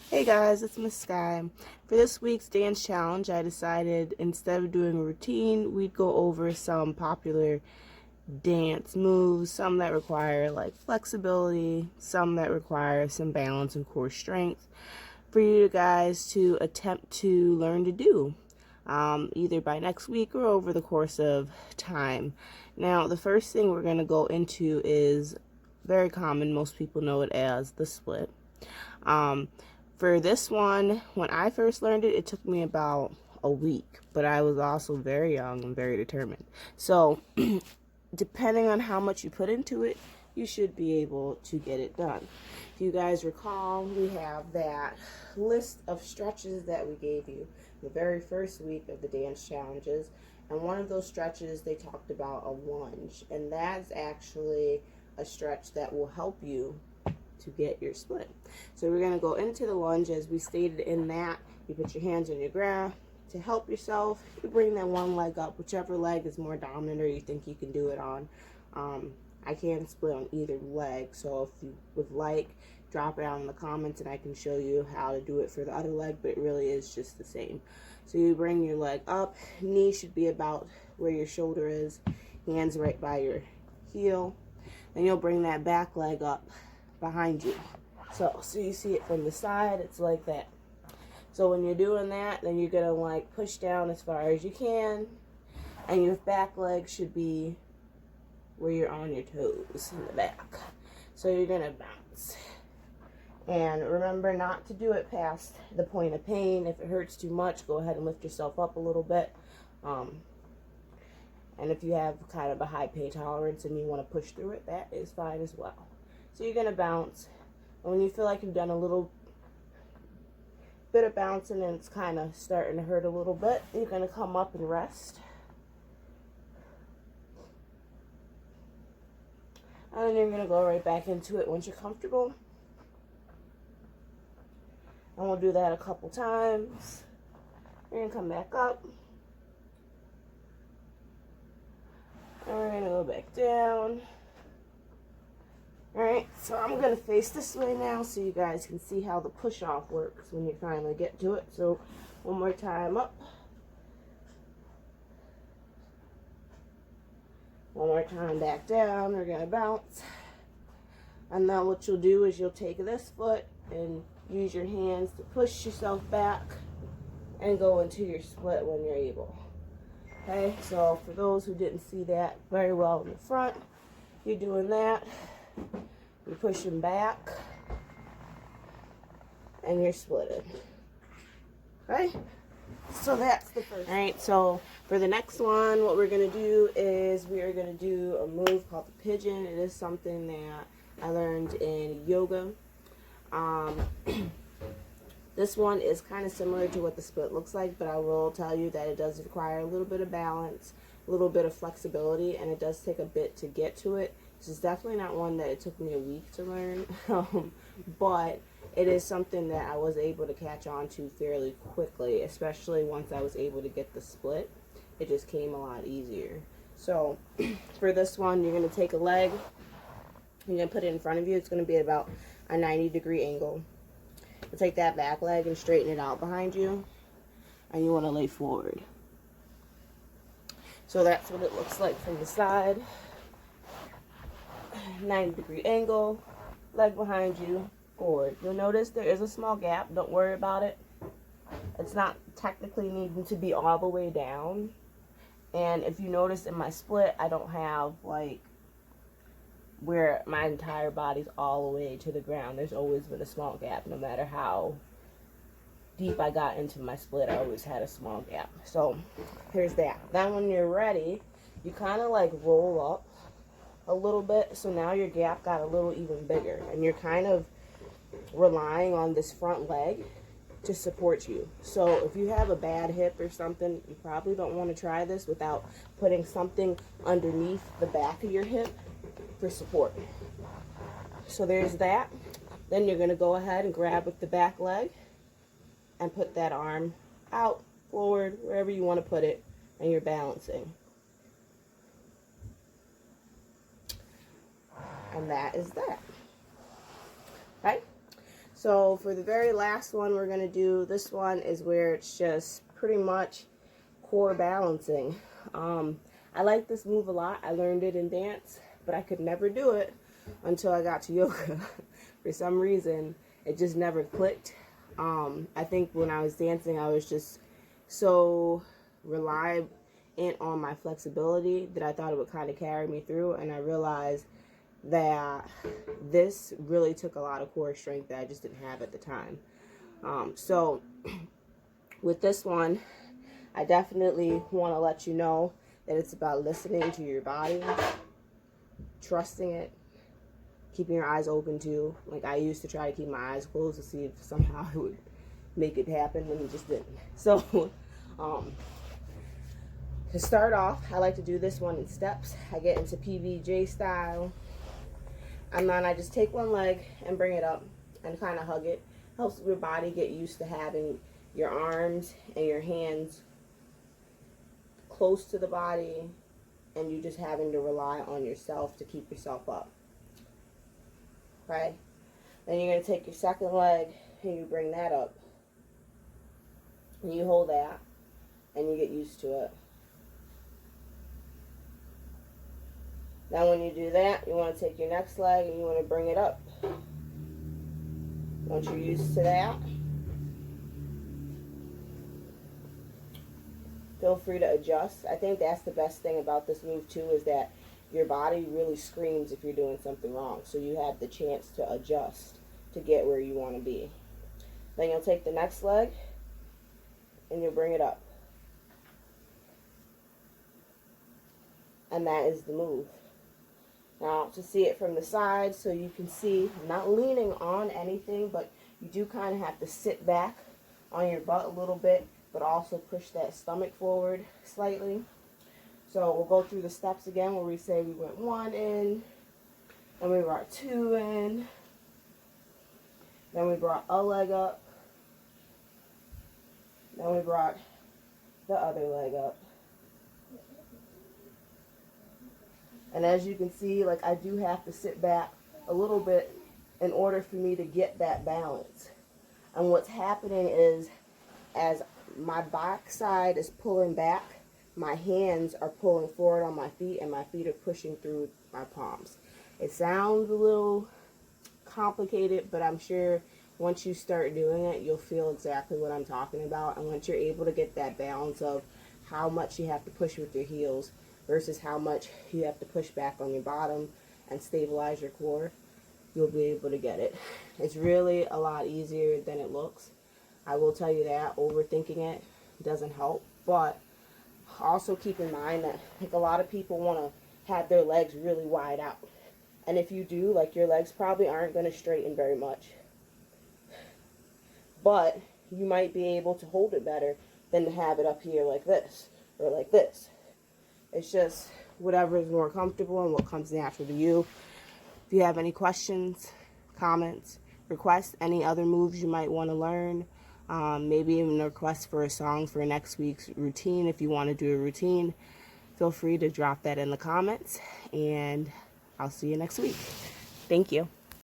Hey guys, it's Miss Sky. For this week's dance challenge, I decided instead of doing a routine, we'd go over some popular dance moves, some that require like flexibility, some that require some balance and core strength for you guys to attempt to learn to do. Either by next week or over the course of time. Now, the first thing we're going to go into is very common. Most people know it as the split. Um, for this one, when I first learned it, it took me about a week, but I was also very young and very determined. So, depending on how much you put into it, you should be able to get it done. If you guys recall, we have that list of stretches that we gave you the very first week of the dance challenges, and one of those stretches they talked about a lunge, and that's actually a stretch that will help you to get your split. So we're going to go into the lunge as we stated in that. You put your hands on your ground to help yourself. You bring that one leg up, whichever leg is more dominant or you think you can do it on. I can split on either leg, so if you would like, drop it out in the comments and I can show you how to do it for the other leg, but it really is just the same. So you bring your leg up, knee should be about where your shoulder is, hands right by your heel. Then you'll bring that back leg up behind you. So you see it from the side, it's like that. So when you're doing that, then you're gonna like push down as far as you can, and your back leg should be where you're on your toes in the back. So you're gonna bounce. And remember not to do it past the point of pain. If it hurts too much, go ahead and lift yourself up a little bit. And if you have kind of a high pain tolerance and you want to push through it, that is fine as well. So you're going to bounce. And when you feel like you've done a little bit of bouncing and it's kind of starting to hurt a little bit, you're going to come up and rest. And then you're going to go right back into it once you're comfortable. And we'll do that a couple times. You're going to come back up. And we're going to go back down. Alright, so I'm going to face this way now so you guys can see how the push-off works when you finally get to it. So, one more time up. One more time back down. We're going to bounce. And then what you'll do is you'll take this foot and use your hands to push yourself back and go into your split when you're able. Okay, so for those who didn't see that very well in the front, you're doing that. You're pushing back and you're splitting. Okay? So that's the first. Alright, so for the next one, what we're going to do is we are going to do a move called the pigeon. It is something that I learned in yoga. This one is kind of similar to what the split looks like, but I will tell you that it does require a little bit of balance, a little bit of flexibility, and it does take a bit to get to it. This is definitely not one that it took me a week to learn, but it is something that I was able to catch on to fairly quickly, especially once I was able to get the split. It just came a lot easier. So for this one, you're going to take a leg, you're going to put it in front of you. It's going to be at about a 90-degree angle. You'll take that back leg and straighten it out behind you, and you want to lay forward. So that's what it looks like from the side. 90-degree angle, leg behind you, forward. You'll notice there is a small gap. Don't worry about it. It's not technically needing to be all the way down. And if you notice in my split, I don't have like where my entire body's all the way to the ground. There's always been a small gap. No matter how deep I got into my split, I always had a small gap. So here's that. Then when you're ready, you kind of like roll up a little bit. So now your gap got a little even bigger. And you're kind of relying on this front leg to support you. So if you have a bad hip or something, you probably don't want to try this without putting something underneath the back of your hip for support. So there's that. Then you're going to go ahead and grab with the back leg and put that arm out, forward, wherever you want to put it, and you're balancing. And that is that. Right? So for the very last one we're going to do, this one is where it's just pretty much core balancing. I like this move a lot. I learned it in dance, but I could never do it until I got to yoga. For some reason, it just never clicked. I think when I was dancing, I was just so reliant on my flexibility that I thought it would kind of carry me through, and I realized that this really took a lot of core strength that I just didn't have at the time. So with this one, I definitely want to let you know that it's about listening to your body, trusting it, keeping your eyes open too. Like, I used to try to keep my eyes closed to see if somehow it would make it happen, and it just didn't. So to start off, I like to do this one in steps. I get into PBJ style, and then I just take one leg and bring it up and kind of hug it. Helps your body get used to having your arms and your hands close to the body, and you just having to rely on yourself to keep yourself up. Right? Then you're going to take your second leg and you bring that up. And you hold that and you get used to it. Now when you do that, you want to take your next leg and you want to bring it up. Once you're used to that, feel free to adjust. I think that's the best thing about this move too, is that your body really screams if you're doing something wrong. So you have the chance to adjust to get where you want to be. Then you'll take the next leg and you'll bring it up. And that is the move. Now, to see it from the side so you can see, I'm not leaning on anything, but you do kind of have to sit back on your butt a little bit, but also push that stomach forward slightly. So we'll go through the steps again where we say we went 1 in, and we brought 2 in, then we brought a leg up, then we brought the other leg up. And as you can see, like, I do have to sit back a little bit in order for me to get that balance. And what's happening is, as my back side is pulling back, my hands are pulling forward on my feet, and my feet are pushing through my palms. It sounds a little complicated, but I'm sure once you start doing it, you'll feel exactly what I'm talking about. And once you're able to get that balance of how much you have to push with your heels versus how much you have to push back on your bottom and stabilize your core, you'll be able to get it. It's really a lot easier than it looks. I will tell you that. Overthinking it doesn't help, but also keep in mind that, like, a lot of people want to have their legs really wide out. And if you do, like, your legs probably aren't going to straighten very much. But you might be able to hold it better than to have it up here like this or like this. It's just whatever is more comfortable and what comes natural to you. If you have any questions, comments, requests, any other moves you might want to learn, maybe even a request for a song for next week's routine. If you want to do a routine, feel free to drop that in the comments, and I'll see you next week. Thank you.